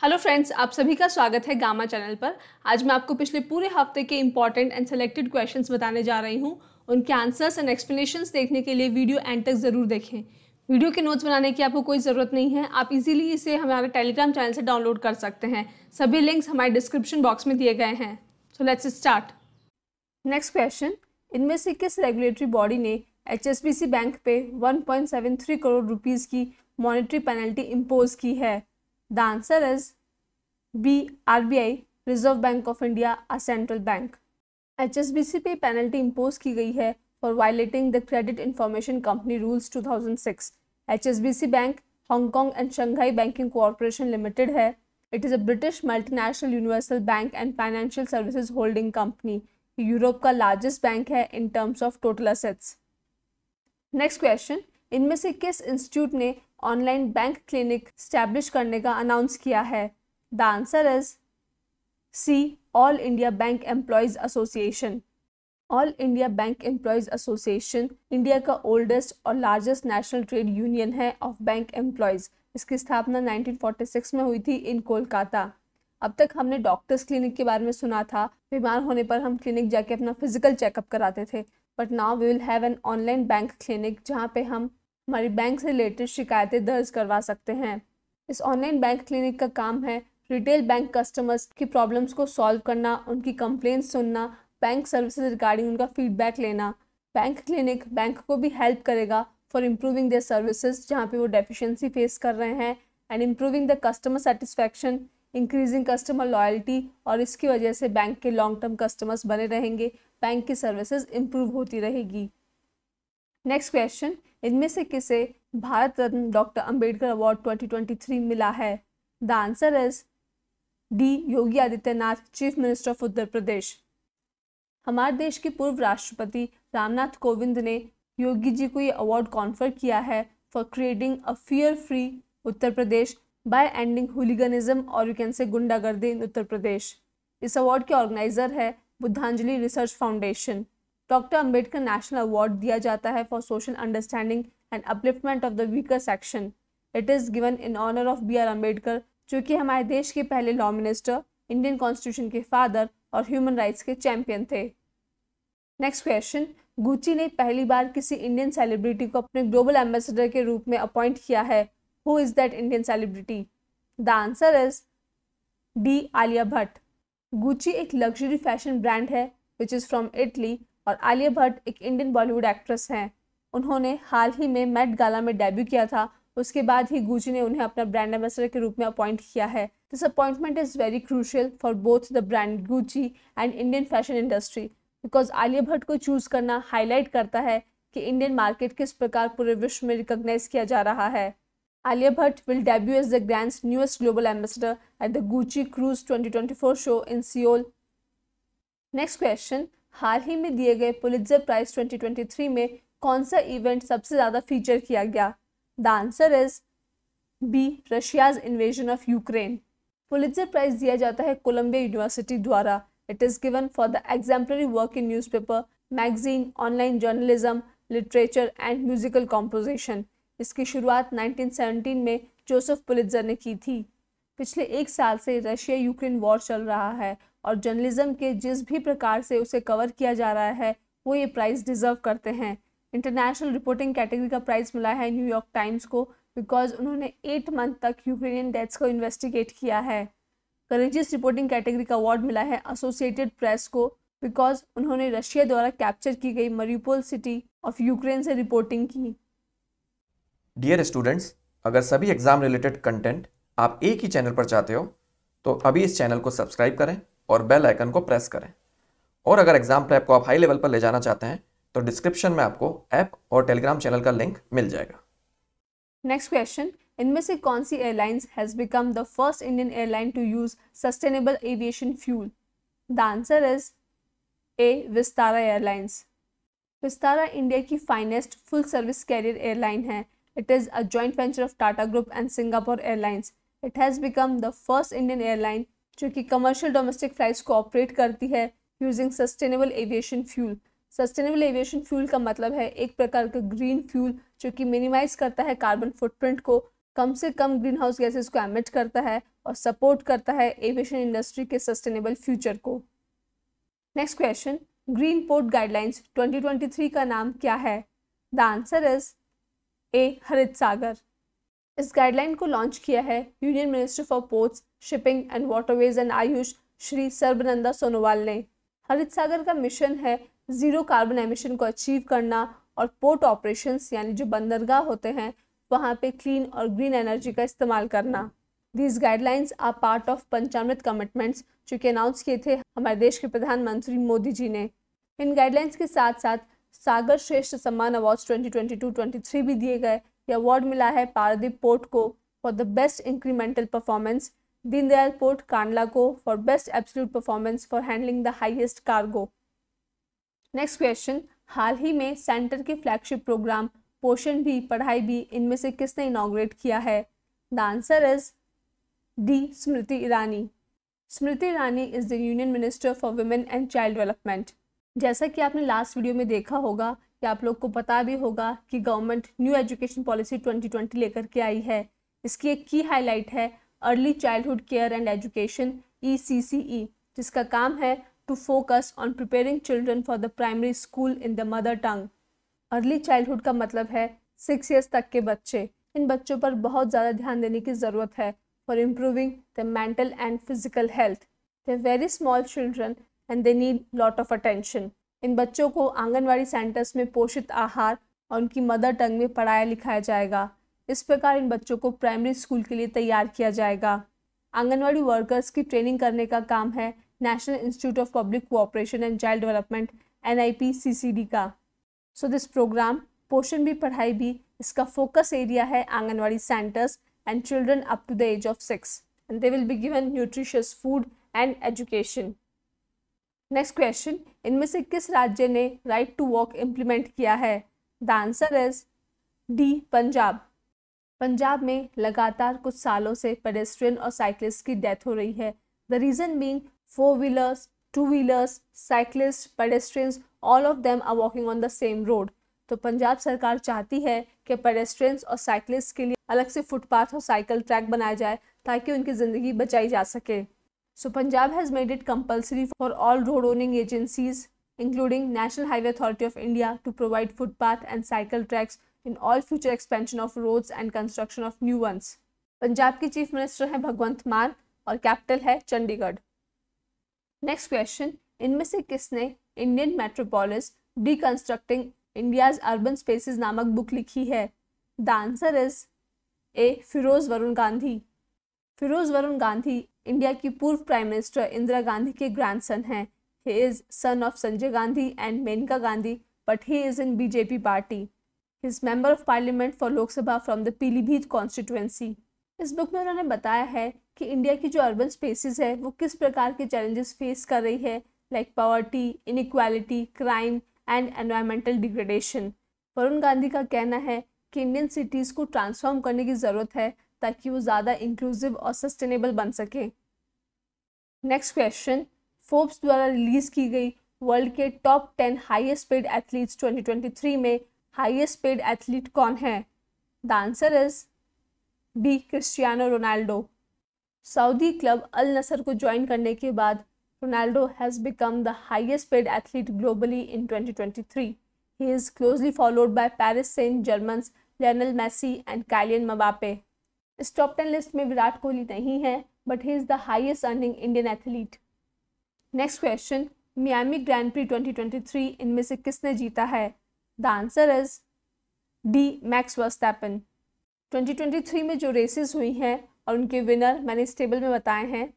Hello friends, आप सभी का स्वागत है गामा चैनल पर। आज मैं आपको पिछले पूरे हफ्ते के इंपॉर्टेंट एंड सेलेक्टेड क्वेश्चंस बताने जा रही हूं। उनके आंसर्स एंड एक्सप्लेनेशंस देखने के लिए वीडियो एंड तक ज़रूर देखें। वीडियो के नोट्स बनाने की आपको कोई ज़रूरत नहीं है, आप इजीली इसे हमारे टेलीग्राम चैनल से डाउनलोड कर सकते हैं। सभी लिंक्स हमारे डिस्क्रिप्शन बॉक्स में दिए गए हैं। So let's start. Next question, इनमें से किस रेगुलेटरी बॉडी ने HSBC बैंक पे 1.73 करोड़ रुपीज़ की मॉनेटरी पेनल्टी इम्पोज की है? The answer is B. RBI, Reserve Bank of India, a central bank. HSBC पे पेनल्टी इम्पोज की गई है for violating the Credit Information Company Rules 2006. HSBC bank Hong Kong and Shanghai banking corporation limited है. It is a British multinational universal bank and financial services holding company. Europe का largest bank है in terms of total assets. Next question, इनमें से किस institute ने online bank clinic establish करने का announce किया है? The answer is C. All India bank employees association. All India bank employees association India का ओल्डेस्ट और लार्जेस्ट नेशनल ट्रेड यूनियन है ऑफ बैंक एम्प्लॉयज़. इसकी स्थापना 1946 में हुई थी इन कोलकाता. अब तक हमने डॉक्टर्स क्लिनिक के बारे में सुना था. बीमार होने पर हम क्लिनिक जाके अपना फिजिकल चेकअप कराते थे. But now we will have an online bank clinic जहाँ पे हम हमारी बैंक से रिलेटेड शिकायतें दर्ज करवा सकते हैं. इस ऑनलाइन बैंक क्लिनिक का काम है रिटेल बैंक कस्टमर्स की प्रॉब्लम्स को सॉल्व करना, उनकी कंप्लेंट्स सुनना, बैंक सर्विसेज रिगार्डिंग उनका फीडबैक लेना. बैंक क्लिनिक बैंक को भी हेल्प करेगा फॉर इम्प्रूविंग देयर सर्विसेज जहाँ पे वो डेफिशिएंसी फेस कर रहे हैं, and improving the customer satisfaction, increasing customer loyalty, और इसकी वजह से बैंक के लॉन्ग टर्म कस्टमर्स बने रहेंगे, बैंक की सर्विसेज इम्प्रूव होती रहेगी. नेक्स्ट क्वेश्चन, इनमें से किसे भारत रत्न डॉक्टर अंबेडकर अवार्ड 2023 मिला है? The answer is D. Yogi Adityanath, chief minister of Uttar Pradesh. हमारे देश के पूर्व राष्ट्रपति रामनाथ कोविंद ने योगी जी को ये अवार्ड कॉन्फर किया है for creating a fear free Uttar Pradesh by ending hooliganism और यू कैन से गुंडागर्दी इन उत्तर प्रदेश. इस अवार्ड के ऑर्गेनाइजर है Buddhanjali research foundation. Doctor Ambedkar national award दिया जाता है for social understanding and upliftment of the weaker section. It is given in honour of B.R. Ambedkar, जो कि हमारे देश के पहले लॉ मिनिस्टर, इंडियन कॉन्स्टिट्यूशन के फादर और ह्यूमन राइट्स के चैंपियन थे. नेक्स्ट क्वेश्चन, गुची ने पहली बार किसी इंडियन सेलिब्रिटी को अपने ग्लोबल एम्बेसडर के रूप में अपॉइंट किया है. Who is that Indian celebrity? The answer is D. Alia Bhatt. Gucci एक लग्जरी फैशन ब्रांड है विच इज़ फ्रॉम इटली, और आलिया भट्ट एक इंडियन बॉलीवुड एक्ट्रेस हैं. उन्होंने हाल ही में मेट गाला में डेब्यू किया था. उसके बाद ही गुची ने उन्हें अपना ब्रांड एम्बेसडर के रूप में अपॉइंट किया है. This appointment is very crucial for both the brand Gucci and Indian fashion industry, because Alia Bhatt को चूज़ करना हाईलाइट करता है कि इंडियन मार्केट किस प्रकार पूरे विश्व में रिकॉग्नाइज किया जा रहा है. Alia Bhatt will debut as the brand's newest global ambassador at the Gucci Cruise 2024 show in Seoul. Next question, हाल ही में दिए गए पुलित्जर प्राइज 2023 में कौन सा इवेंट सबसे ज़्यादा फीचर किया गया? The answer is B. Russia's invasion of Ukraine. Pulitzer prize दिया जाता है कोलंबिया यूनिवर्सिटी द्वारा. It is given for the exemplary work in newspaper, magazine, online journalism, literature and musical composition. इसकी शुरुआत 1917 में जोसेफ पुलित्जर ने की थी. पिछले एक साल से रशिया यूक्रेन वॉर चल रहा है, और जर्नलिज्म के जिस भी प्रकार से उसे कवर किया जा रहा है वो ये प्राइज़ डिज़र्व करते हैं. इंटरनेशनल रिपोर्टिंग कैटेगरी का प्राइज़ मिला है न्यूयॉर्क टाइम्स को, बिकॉज उन्होंने 8 मंथ तक यूक्रेनियन डेथ्स को इन्वेस्टिगेट किया है. करेजियस रिपोर्टिंग कैटेगरी का अवार्ड मिला है एसोसिएटेड प्रेस को, बिकॉज उन्होंने रशिया द्वारा कैप्चर की गई मरियुपोल सिटी ऑफ यूक्रेन से रिपोर्टिंग की. डियर स्टूडेंट्स, अगर सभी एग्जाम रिलेटेड कंटेंट आप एक ही चैनल पर चाहते हो तो अभी इस चैनल को सब्सक्राइब करें और बेल आइकन को प्रेस करें. और अगर एग्जाम प्रेप को आप हाई लेवल पर ले जाना चाहते हैं तो डिस्क्रिप्शन में आपको ऐप और टेलीग्राम चैनल का लिंक मिल जाएगा. नेक्स्ट क्वेश्चन, इनमें से कौन सी airlines has become the first Indian airline to use sustainable aviation fuel? The answer is A. Vistara airlines. Vistara India की finest full service carrier airline है. It is a joint venture of Tata Group and Singapore Airlines. It has become the first Indian airline जो कि commercial domestic flights को operate करती है using sustainable aviation fuel. Sustainable aviation fuel का मतलब है एक प्रकार का ग्रीन फ्यूल जो कि मिनिमाइज करता है कार्बन फुटप्रिंट को, कम से कम ग्रीन हाउस गैसेस को एमिट करता है और सपोर्ट करता है एविएशन इंडस्ट्री के सस्टेनेबल फ्यूचर को। Next question, green port guidelines 2023 का नाम क्या है? द आंसर इज ए हरित सागर। इस गाइडलाइन को लॉन्च किया है union minister for ports, shipping and waterways and Ayush Shri Sarbananda Sonowal ने। हरित सागर का मिशन है जीरो कार्बन एमिशन को अचीव करना और पोर्ट ऑपरेशंस यानी जो बंदरगाह होते हैं वहाँ पे क्लीन और ग्रीन एनर्जी का इस्तेमाल करना। These guidelines are part of Panchamrit commitments जो कि अनाउंस किए थे हमारे देश के प्रधानमंत्री मोदी जी ने। इन गाइडलाइंस के साथ साथ सागर श्रेष्ठ सम्मान अवार्ड्स 2022-23 भी दिए गए। यह अवार्ड मिला है पारादीप पोर्ट को for the best incremental performance, Deendayal port Kandla को for best absolute performance for handling the highest cargo. Next question, हाल ही में सेंटर के फ्लैगशिप प्रोग्राम पोषण भी पढ़ाई भी इनमें से किसने इनॉग्रेट किया है? The answer is D Smriti Irani. Smriti Irani is the union minister for women and child development. जैसा कि आपने लास्ट वीडियो में देखा होगा या आप लोग को पता भी होगा कि गवर्नमेंट न्यू एजुकेशन पॉलिसी 2020 लेकर के आई है। इसकी एक की हाईलाइट है early childhood care and education ECCE, जिसका काम है to focus on preparing children for the primary school in the mother tongue. Early childhood का मतलब है 6 ईयर्स तक के बच्चे। इन बच्चों पर बहुत ज़्यादा ध्यान देने की ज़रूरत है for improving the mental and physical health. They are very small children and they need lot of attention. इन बच्चों को आंगनवाड़ी सेंटर्स में पोषित आहार और उनकी मदर टंग में पढ़ाया लिखाया जाएगा। इस प्रकार इन बच्चों को प्राइमरी स्कूल के लिए तैयार किया जाएगा। आंगनवाड़ी वर्कर्स की ट्रेनिंग करने का काम है national institute of public cooperation and child development NIPCCD का। सो दिस प्रोग्राम पोषण भी पढ़ाई भी, इसका फोकस एरिया है anganwadi centres and children up to the age of 6 and they will be given nutritious food and education. Next question, इनमें से किस राज्य ने राइट टू वॉक इम्प्लीमेंट किया है? The answer is D Punjab. Punjab में लगातार कुछ सालों से पेडेस्ट्रियन और साइकिलिस्ट की डेथ हो रही है। The reason being 4 wheelers, 2 wheelers, cyclist, pedestrians, all of them are walking on the same road. तो पंजाब सरकार चाहती है कि पेडेस्ट्रियंस और साइकिलिस्ट के लिए अलग से फुटपाथ और साइकिल ट्रैक बनाया जाए ताकि उनकी ज़िंदगी बचाई जा सके। So Punjab has made it compulsory for all road owning agencies including National Highway Authority of India to provide footpath and cycle tracks in all future expansion of roads and construction of new ones। Punjab की chief minister हैं भगवंत मान और capital है Chandigarh. Next question, इनमें से किसने Indian metropolis deconstructing India's urban spaces नामक book लिखी है? The answer is A Feroze Varun Gandhi. Feroze Varun Gandhi India की पूर्व प्राइम मिनिस्टर इंदिरा गांधी के ग्रैंडसन हैं। He is son of Sanjay Gandhi and Maneka Gandhi, but he is in BJP party. He is member of parliament for लोक सभा from the Pilibhit constituency. इस बुक में उन्होंने बताया है कि इंडिया की जो अर्बन स्पेसेस है वो किस प्रकार के चैलेंजेस फेस कर रही है, like poverty, inequality, crime and environmental degradation. Varun Gandhi का कहना है कि इंडियन सिटीज़ को ट्रांसफॉर्म करने की ज़रूरत है ताकि वो ज़्यादा इंक्लूसिव और सस्टेनेबल बन सके। नेक्स्ट क्वेश्चन, फोर्ब्स द्वारा रिलीज़ की गई वर्ल्ड के टॉप 10 हाईएस्ट पेड एथलीट्स 2023 में हाईएस्ट पेड एथलीट कौन है? The answer is B Cristiano Ronaldo. Saudi club Al Nassr को ज्वाइन करने के बाद Ronaldo has become the highest paid athlete globally in 2023। He is closely followed by Paris Saint Germain's Lionel Messi and Kylian Mbappe. इस top 10 list में विराट कोहली नहीं है, but he is the highest earning Indian athlete. Next question, Miami Grand Prix 2023 इनमें से किसने जीता है? The answer is D max Verstappen. 2023 में जो रेसेस हुई हैं और उनके विनर मैंने इस टेबल में बताए हैं।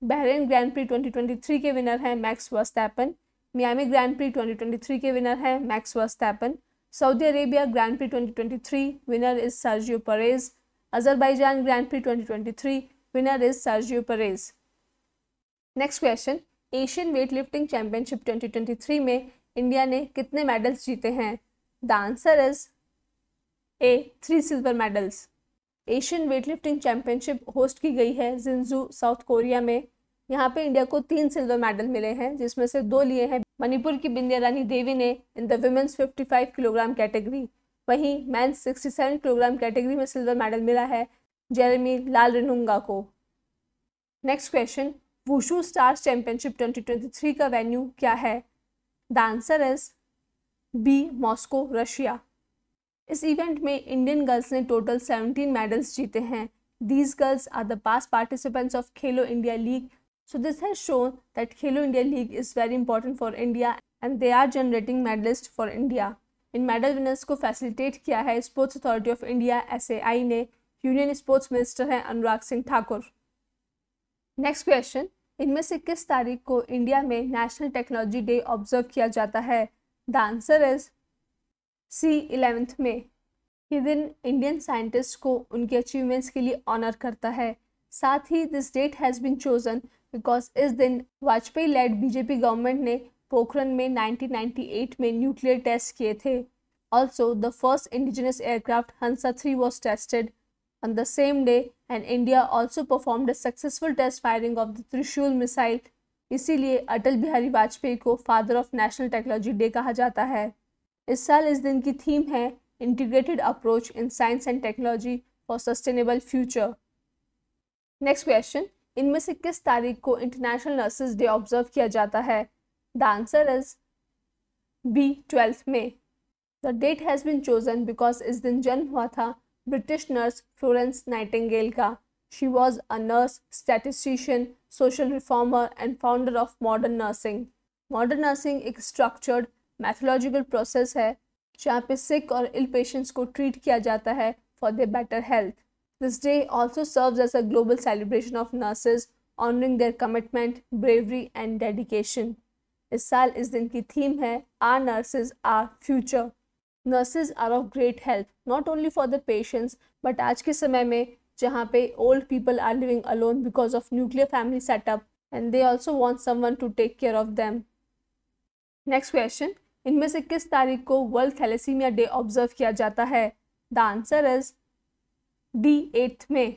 बहरीन ग्रैंड प्री 2023 के विनर हैं max Verstappen. Miami Grand Prix 2023 के विनर हैं max Verstappen. Saudi Arabia grand Prix 2023 winner is Sergio Perez. Azerbaijan grand Prix 2023 winner is Sergio Perez. Next question, Asian weight lifting championship 2023 में India ने कितने medals जीते हैं? The answer is A 3 silver medals. Asian weightlifting championship host की गई है जिंजू south Korea में। यहाँ पे इंडिया को 3 सिल्वर मेडल मिले हैं, जिसमें से 2 लिए हैं मणिपुर की बिंदिया रानी देवी ने in the women's 55 kilogram category. वहीं मेंस 67 किलोग्राम कैटेगरी में सिल्वर मेडल मिला है जेरेमी लाल रिनुंगा को। Next question, wushu stars championship 2023 का वेन्यू क्या है? The answer is B, Moscow, Russia. इस इवेंट में इंडियन गर्ल्स ने टोटल 17 मेडल्स जीते हैं। These girls are the past participants of Khelo India League. So this has shown that Khelo India League is very important for India and they are generating medalists for India. In medal winners को facilitate किया है sports authority of India SAI ने। Union sports minister हैं Anurag Singh Thakur. Next question, इनमें से किस तारीख को इंडिया में नेशनल टेक्नोलॉजी डे ऑब्जर्व किया जाता है? द आंसर इज सी, 11 मई। ये दिन इंडियन साइंटिस्ट को उनके अचीवमेंट्स के लिए ऑनर करता है। साथ ही this date has been chosen because इस दिन वाजपेयी लेड बीजेपी गवर्नमेंट ने पोखरण में 1998 में न्यूक्लियर टेस्ट किए थे। Also the first indigenous aircraft Hansa 3 was tested on the same day and India also performed a successful test firing of the Trishul missile. इसीलिए अटल बिहारी वाजपेयी को father of national technology day कहा जाता है। इस साल इस दिन की थीम है Integrated approach in science and technology for sustainable future. Next question, इनमें से किस तारीख को इंटरनेशनल नर्सेज डे ऑब्जर्व किया जाता है? द आंसर इज बी, 12 मई। The date has been chosen because इस दिन जन्म हुआ था ब्रिटिश नर्स फ्लोरेंस नाइटिंगेल का। She was a nurse, statistician, social reformer and founder of modern nursing. Modern nursing एक स्ट्रक्चर्ड मैथोलॉजिकल प्रोसेस है जहाँ पे सिक और इल पेशेंट्स को ट्रीट किया जाता है for their better health. This day also serves as a global celebration of nurses honouring their commitment, bravery and dedication. इस साल इस दिन की थीम है our nurses our future. Nurses are of great help not only for the patients but आज के समय में जहाँ पे old people are living alone because of nuclear family setup and they also want someone to take care of them. Next question, इनमें से किस तारीख को वर्ल्ड थैलेसीमिया डे ऑब्जर्व किया जाता है? द आंसर इज डी, 8 मई।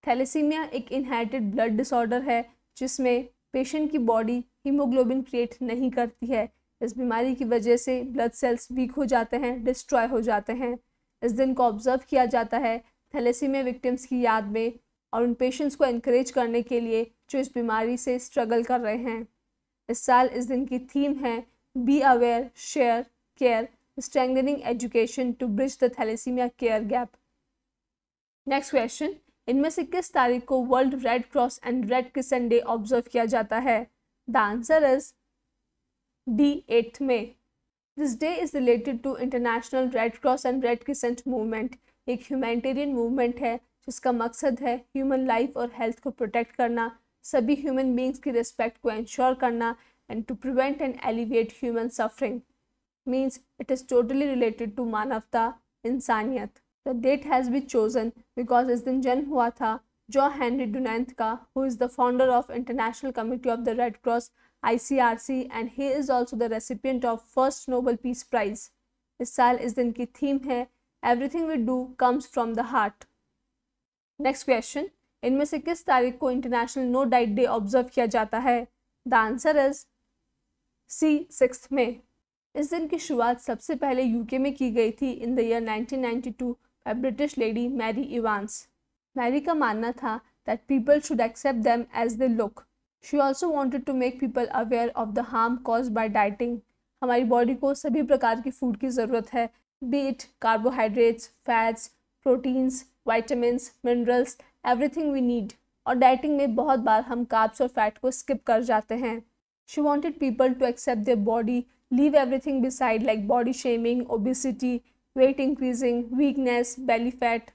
थैलेसीमिया एक इनहेरिटेड ब्लड डिसऑर्डर है जिसमें पेशेंट की बॉडी हीमोग्लोबिन क्रिएट नहीं करती है। इस बीमारी की वजह से ब्लड सेल्स वीक हो जाते हैं, डिस्ट्रॉय हो जाते हैं। इस दिन को ऑब्जर्व किया जाता है थैलेसीमिया विक्टिम्स की याद में और उन पेशेंट्स को एनकरेज करने के लिए जो इस बीमारी से स्ट्रगल कर रहे हैं। इस साल इस दिन की थीम है Be aware, share, care, strengthening education to bridge the thalassemia care gap. Next question, इनमें से किस तारीख को world red cross and red crescent day observe किया जाता है? द आंसर इज डी, 8 मई। This day is related to international red cross and red crescent movement. एक ह्यूमैनिटेरियन मूवमेंट है जिसका मकसद है ह्यूमन लाइफ और हेल्थ को प्रोटेक्ट करना, सभी ह्यूमन बींग्स की रिस्पेक्ट को इंश्योर करना and to prevent and alleviate human suffering. Means it is totally related to मानवता, इंसानियत। The date has been chosen because इस दिन जन्म हुआ था जॉन हेनरी डुनांत का, who is the founder of International Committee of the Red Cross ICRC and he is also the recipient of first Nobel Peace Prize. इस साल इस दिन की थीम है Everything we do comes from the heart. Next question, इनमें से किस तारीख को international no diet day observe किया जाता है? द आंसर इज सी, 6 मई। इस दिन की शुरुआत सबसे पहले यूके में की गई थी in the year 1992 by British lady Mary Evans. Mary का मानना था that people should accept them as they look. She also wanted to make people aware of the harm cause by dieting. हमारी body को सभी प्रकार की food की ज़रूरत है, be it carbohydrates, fats, proteins, vitamins, minerals, everything we need. और dieting में बहुत बार हम कार्ब्स और फैट को स्किप कर जाते हैं। She wanted people to accept their body, leave everything beside like body shaming, obesity, weight increasing, weakness, belly fat.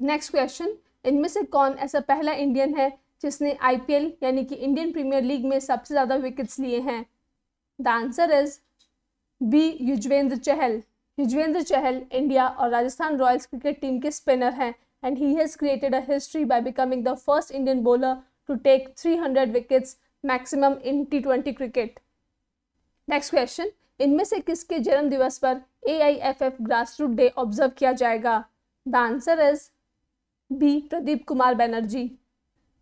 Next question, इनमें से कौन ऐसा पहला इंडियन है जिसने IPL यानी कि इंडियन प्रीमियर लीग में सबसे ज़्यादा विकेट्स लिए हैं? The answer is B, Yuzvendra Chahal. Yuzvendra Chahal India और राजस्थान रॉयल्स क्रिकेट टीम के स्पिनर हैं and he has created a history by becoming the first Indian bowler to take 300 wickets maximum in T20 cricket. Next question, इनमें से किसके जन्म दिवस पर AIFF ग्रासरूट डे ऑब्जर्व किया जाएगा? The answer is B, Pradeep Kumar Banerjee.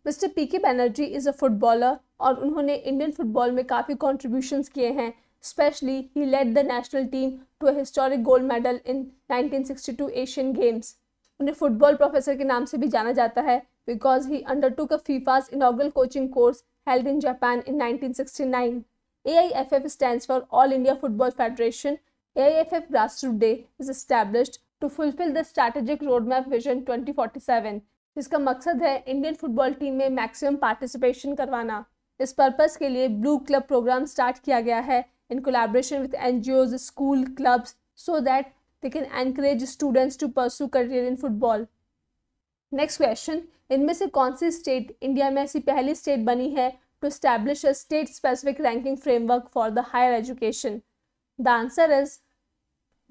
Mister PK Banerjee is a footballer और उन्होंने इंडियन फुटबॉल में काफ़ी कॉन्ट्रीब्यूशंस किए हैं। Specially he led the national team to a historic gold medal in 1962 Asian games. उन्हें फुटबॉल प्रोफेसर के नाम से भी जाना जाता है because he undertook a FIFA's inaugural coaching course held in Japan in 1969. AIFF stands for All India Football Federation. AIFF Grassroots Day is established to fulfill the strategic roadmap vision 2047, जिसका मकसद है इंडियन फुटबॉल टीम में maximum participation करवाना। इस purpose के लिए blue club programme start किया गया है in collaboration with NGOs, school, clubs, so that they can encourage students to pursue career in football. Next question, इनमें से कौन सी स्टेट इंडिया में ऐसी पहली स्टेट बनी है to establish a state specific ranking framework for the higher education? The answer is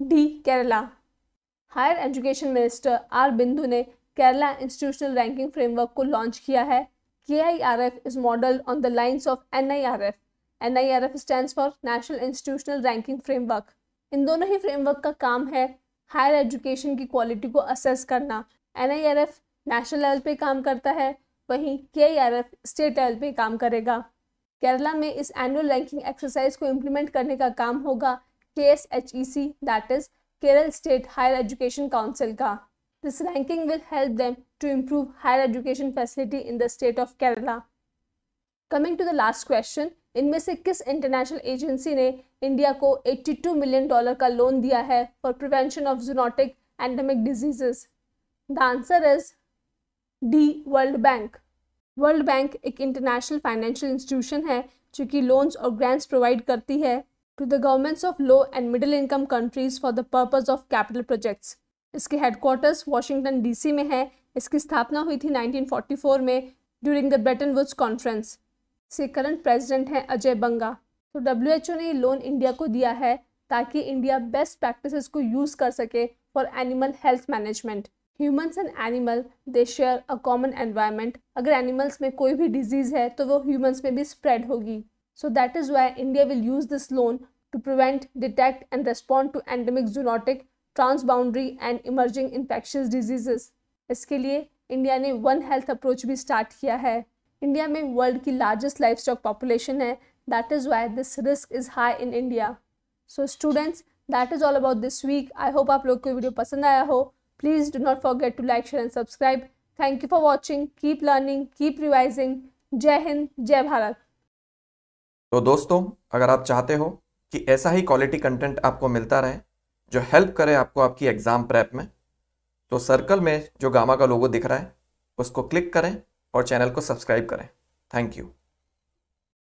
D, Kerala. Higher education minister R Bindu ने Kerala institutional ranking framework को लॉन्च किया है। KIRF is modeled on the lines of NIRF. NIRF stands for National Institutional Ranking Framework. इन दोनों ही framework का काम है higher education की quality को असेस करना। NIRF नेशनल लेवल पे काम करता है, वहीं KIRF स्टेट लेवल पे काम करेगा। केरला में इस एनुअल रैंकिंग एक्सरसाइज को इम्प्लीमेंट करने का काम होगा KSHEC, that is Kerala State Higher Education Council का। This ranking will help them to improve higher education facility in the state of Kerala. Coming to the last question, इनमें से किस international agency ने इंडिया को $82 मिलियन का loan दिया है for prevention of zoonotic endemic diseases? The answer is D, world bank. World bank एक international financial institution है जो कि लोन्स और ग्रांट्स प्रोवाइड करती है to the governments of low and middle income countries for the purpose of capital projects. इसके headquarters Washington DC में है। इसकी स्थापना हुई थी 1944 में during the Bretton Woods conference. इसके करंट प्रेसिडेंट हैं अजय बंगा। तो WHO ने ये लोन इंडिया को दिया है ताकि इंडिया बेस्ट प्रैक्टिसेस को यूज़ कर सके for animal health management. Humans and animal they share a common environment. अगर एनिमल्स में कोई भी डिजीज़ है तो वो ह्यूमंस में भी स्प्रेड होगी। So that is why India will use this loan to prevent, detect and respond to endemic zoonotic, transboundary and emerging infectious diseases. इसके लिए इंडिया ने वन हेल्थ अप्रोच भी स्टार्ट किया है। इंडिया में वर्ल्ड की लार्जेस्ट लाइफ स्टॉक पॉपुलेशन है, that is why this risk is high in India. So students, that is all about this week. I hope आप लोग को वीडियो पसंद आया हो। Please do not forget to like, share and subscribe. Thank you for watching. Keep learning, keep revising. जय हिंद, जय भारत। तो दोस्तों, अगर आप चाहते हो कि ऐसा ही क्वालिटी कंटेंट आपको मिलता रहे जो हेल्प करे आपको आपकी एग्ज़ाम प्रेप में, तो सर्कल में जो गामा का लोगो दिख रहा है उसको क्लिक करें और चैनल को सब्सक्राइब करें। Thank you.